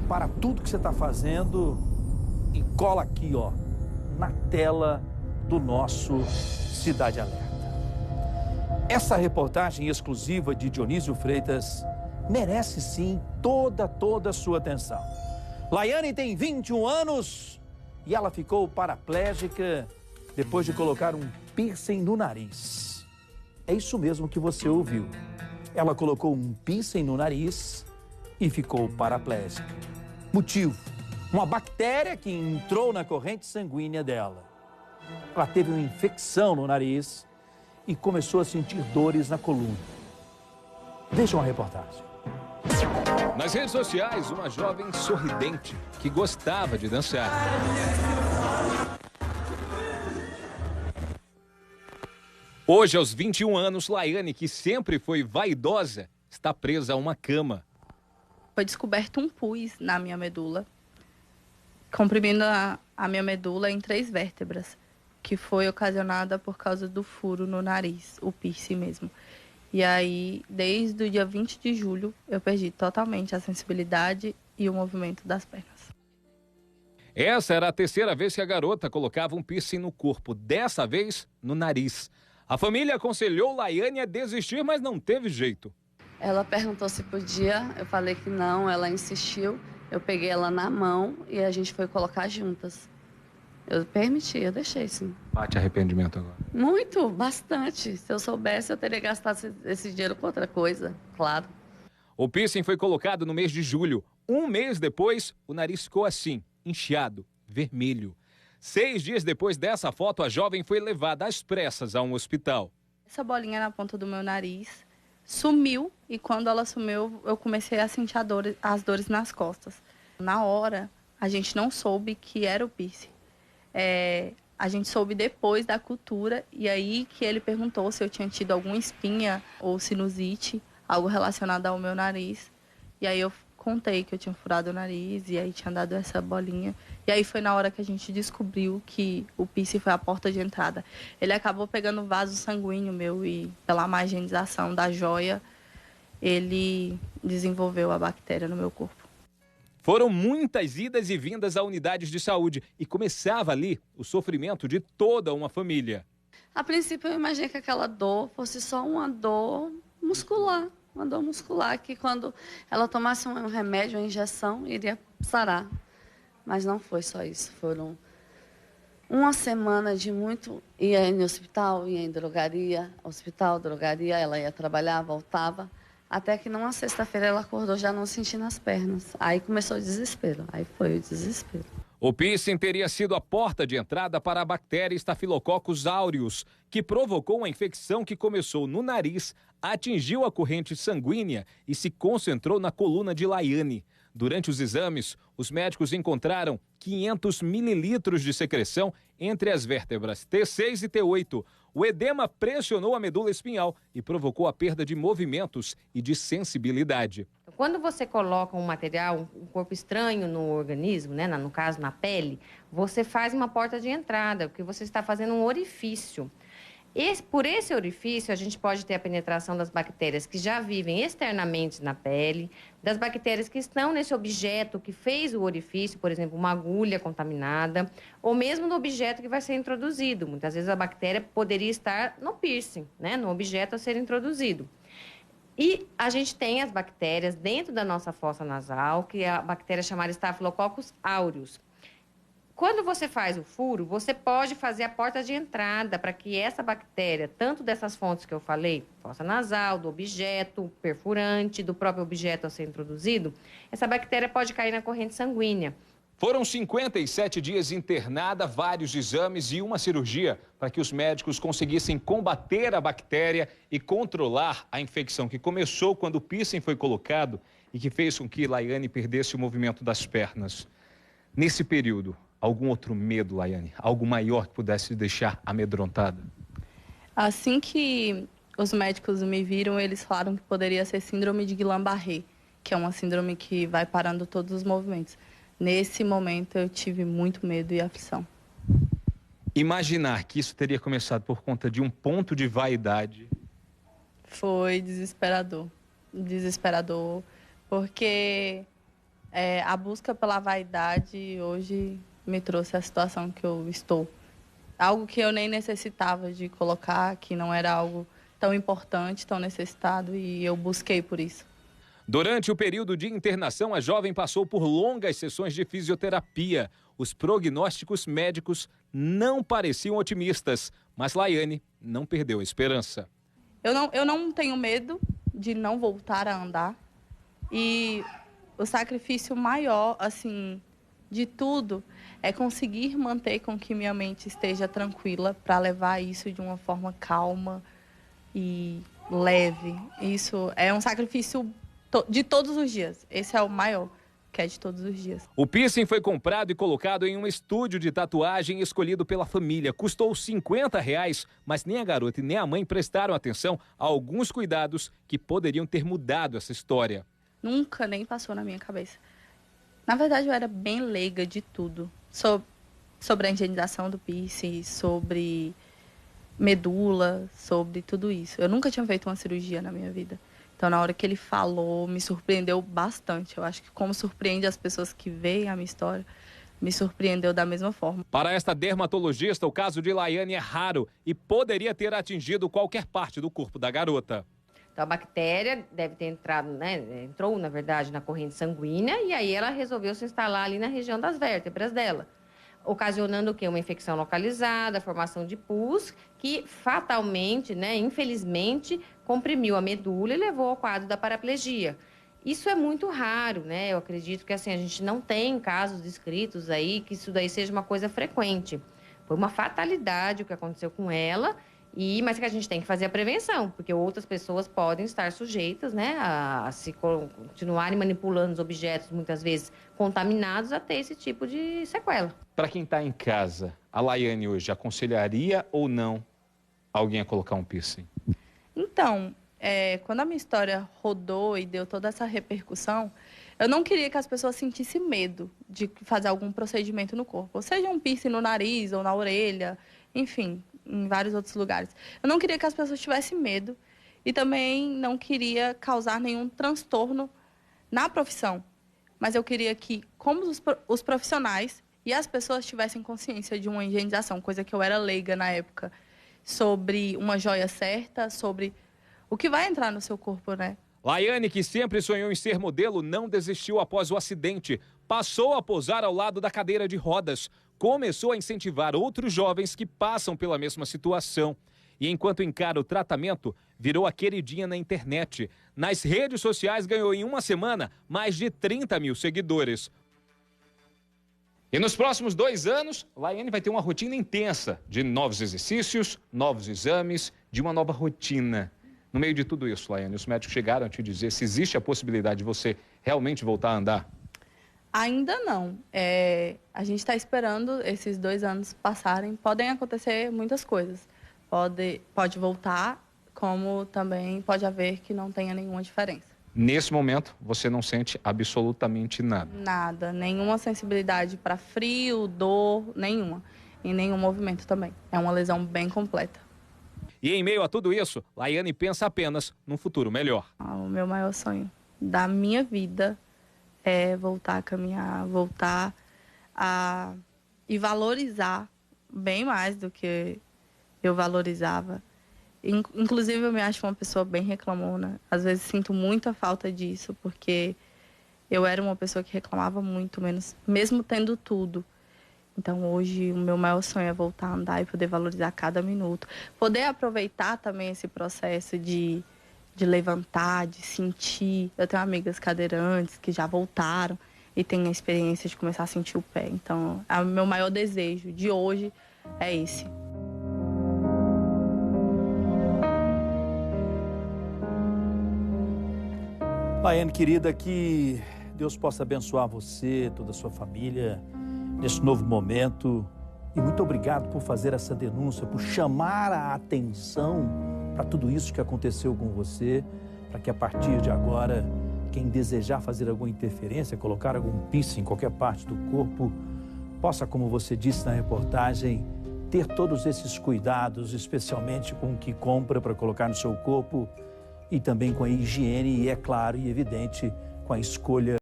para tudo que você está fazendo e cola aqui, ó, na tela do nosso Cidade Alerta. Essa reportagem exclusiva de Dionísio Freitas merece sim toda a sua atenção. Laiane tem 21 anos e ela ficou paraplégica depois de colocar um piercing no nariz. É isso mesmo que você ouviu. Ela colocou um piercing no nariz e ficou paraplégica. Motivo: uma bactéria que entrou na corrente sanguínea dela. Ela teve uma infecção no nariz e começou a sentir dores na coluna. Vejam a reportagem. Nas redes sociais, uma jovem sorridente que gostava de dançar. Hoje, aos 21 anos, Laiane, que sempre foi vaidosa, está presa a uma cama. Foi descoberto um pus na minha medula, comprimindo a minha medula em 3 vértebras, que foi ocasionada por causa do furo no nariz, o piercing mesmo. E aí, desde o dia 20 de julho, eu perdi totalmente a sensibilidade e o movimento das pernas. Essa era a terceira vez que a garota colocava um piercing no corpo, dessa vez no nariz. A família aconselhou Laiane a desistir, mas não teve jeito. Ela perguntou se podia, eu falei que não, ela insistiu. Eu peguei ela na mão e a gente foi colocar juntas. Eu permiti, eu deixei sim. Bate arrependimento agora? Muito, bastante. Se eu soubesse, eu teria gastado esse dinheiro com outra coisa, claro. O piercing foi colocado no mês de julho. Um mês depois, o nariz ficou assim, inchado, vermelho. 6 dias depois dessa foto, a jovem foi levada às pressas a um hospital. Essa bolinha na ponta do meu nariz sumiu e quando ela sumiu, eu comecei a sentir as dores nas costas. Na hora, a gente não soube que era o piercing. A gente soube depois da cultura e aí que ele perguntou se eu tinha tido alguma espinha ou sinusite, algo relacionado ao meu nariz. E aí eu contei que eu tinha furado o nariz e aí tinha dado essa bolinha. E aí foi na hora que a gente descobriu que o piercing foi a porta de entrada. Ele acabou pegando vaso sanguíneo meu e pela má higienização da joia, ele desenvolveu a bactéria no meu corpo. Foram muitas idas e vindas a unidades de saúde e começava ali o sofrimento de toda uma família. A princípio eu imaginei que aquela dor fosse só uma dor muscular. Uma dor muscular que quando ela tomasse um remédio, uma injeção, iria sarar. Mas não foi só isso. Foram uma semana de muito... Ia em hospital, ia em drogaria, hospital, drogaria, ela ia trabalhar, voltava. Até que numa sexta-feira ela acordou já não sentindo as pernas. Aí começou o desespero, aí foi o desespero. O piercing teria sido a porta de entrada para a bactéria Staphylococcus aureus, que provocou uma infecção que começou no nariz, atingiu a corrente sanguínea e se concentrou na coluna de Laiane. Durante os exames, os médicos encontraram 500 mililitros de secreção entre as vértebras T6 e T8. O edema pressionou a medula espinhal e provocou a perda de movimentos e de sensibilidade. Quando você coloca um material, um corpo estranho no organismo, né, no caso na pele, você faz uma porta de entrada, porque você está fazendo um orifício. Por esse orifício, a gente pode ter a penetração das bactérias que já vivem externamente na pele, das bactérias que estão nesse objeto que fez o orifício, por exemplo, uma agulha contaminada, ou mesmo no objeto que vai ser introduzido. Muitas vezes a bactéria poderia estar no piercing, né, no objeto a ser introduzido. E a gente tem as bactérias dentro da nossa fossa nasal, que é a bactéria chamada Staphylococcus aureus. Quando você faz o furo, você pode fazer a porta de entrada para que essa bactéria, tanto dessas fontes que eu falei, fossa nasal, do objeto perfurante, do próprio objeto a ser introduzido, essa bactéria pode cair na corrente sanguínea. Foram 57 dias internada, vários exames e uma cirurgia para que os médicos conseguissem combater a bactéria e controlar a infecção que começou quando o piercing foi colocado e que fez com que Laiane perdesse o movimento das pernas. Nesse período, algum outro medo, Laiane? Algo maior que pudesse deixar amedrontada? Assim que os médicos me viram, eles falaram que poderia ser síndrome de Guillain-Barré, que é uma síndrome que vai parando todos os movimentos. Nesse momento, eu tive muito medo e aflição. Imaginar que isso teria começado por conta de um ponto de vaidade... Foi desesperador. Desesperador, porque A busca pela vaidade hoje me trouxe a situação que eu estou. Algo que eu nem necessitava de colocar, que não era algo tão importante, tão necessitado, e eu busquei por isso. Durante o período de internação, a jovem passou por longas sessões de fisioterapia. Os prognósticos médicos não pareciam otimistas, mas Laiane não perdeu a esperança. Eu não tenho medo de não voltar a andar. E o sacrifício maior, assim, de tudo, é conseguir manter com que minha mente esteja tranquila para levar isso de uma forma calma e leve. Isso é um sacrifício de todos os dias. Esse é o maior, que é de todos os dias. O piercing foi comprado e colocado em um estúdio de tatuagem escolhido pela família. Custou R$50, mas nem a garota e nem a mãe prestaram atenção a alguns cuidados que poderiam ter mudado essa história. Nunca nem passou na minha cabeça. Na verdade, eu era bem leiga de tudo. Sobre a higienização do piercing, sobre medula, sobre tudo isso. Eu nunca tinha feito uma cirurgia na minha vida. Então, na hora que ele falou, me surpreendeu bastante. Eu acho que como surpreende as pessoas que veem a minha história, me surpreendeu da mesma forma. Para esta dermatologista, o caso de Laiane é raro e poderia ter atingido qualquer parte do corpo da garota. Então, a bactéria deve ter entrado, entrou, na verdade, na corrente sanguínea e aí ela resolveu se instalar ali na região das vértebras dela, ocasionando o quê? Uma infecção localizada, formação de pus, que fatalmente, infelizmente, comprimiu a medula e levou ao quadro da paraplegia. Isso é muito raro, Eu acredito que assim, a gente não tem casos descritos aí que isso daí seja uma coisa frequente. Foi uma fatalidade o que aconteceu com ela, mas que a gente tem que fazer a prevenção, porque outras pessoas podem estar sujeitas, a se continuarem manipulando os objetos, muitas vezes contaminados, a ter esse tipo de sequela. Para quem está em casa, a Laiane hoje aconselharia ou não alguém a colocar um piercing? Então, quando a minha história rodou e deu toda essa repercussão, eu não queria que as pessoas sentissem medo de fazer algum procedimento no corpo. Ou seja, um piercing no nariz ou na orelha, enfim, em vários outros lugares. Eu não queria que as pessoas tivessem medo e também não queria causar nenhum transtorno na profissão. Mas eu queria que, como os profissionais e as pessoas tivessem consciência de uma higienização, coisa que eu era leiga na época, sobre uma joia certa, sobre o que vai entrar no seu corpo, Laiane, que sempre sonhou em ser modelo, não desistiu após o acidente. Passou a posar ao lado da cadeira de rodas. Começou a incentivar outros jovens que passam pela mesma situação. E enquanto encara o tratamento, virou a queridinha na internet. Nas redes sociais ganhou em uma semana mais de 30 mil seguidores. E nos próximos 2 anos, Laiane vai ter uma rotina intensa de novos exercícios, novos exames, de uma nova rotina. No meio de tudo isso, Laiane, os médicos chegaram a te dizer se existe a possibilidade de você realmente voltar a andar? Ainda não. A gente está esperando esses 2 anos passarem. Podem acontecer muitas coisas. Pode voltar, como também pode haver que não tenha nenhuma diferença. Nesse momento, você não sente absolutamente nada? Nada, nenhuma sensibilidade para frio, dor, nenhuma. E nenhum movimento também. É uma lesão bem completa. E em meio a tudo isso, Laiane pensa apenas num futuro melhor. O meu maior sonho da minha vida é voltar a caminhar, voltar e valorizar bem mais do que eu valorizava. Inclusive, eu me acho uma pessoa bem reclamona. Às vezes sinto muita falta disso, porque eu era uma pessoa que reclamava muito, mesmo tendo tudo. Então, hoje, o meu maior sonho é voltar a andar e poder valorizar cada minuto. Poder aproveitar também esse processo de levantar, de sentir. Eu tenho amigas cadeirantes que já voltaram e têm a experiência de começar a sentir o pé. Então, o meu maior desejo de hoje é esse. Laiane, querida, que Deus possa abençoar você, toda a sua família, nesse novo momento. E muito obrigado por fazer essa denúncia, por chamar a atenção para tudo isso que aconteceu com você, para que a partir de agora, quem desejar fazer alguma interferência, colocar algum piercing em qualquer parte do corpo, possa, como você disse na reportagem, ter todos esses cuidados, especialmente com o que compra para colocar no seu corpo e também com a higiene e, é claro e evidente, com a escolha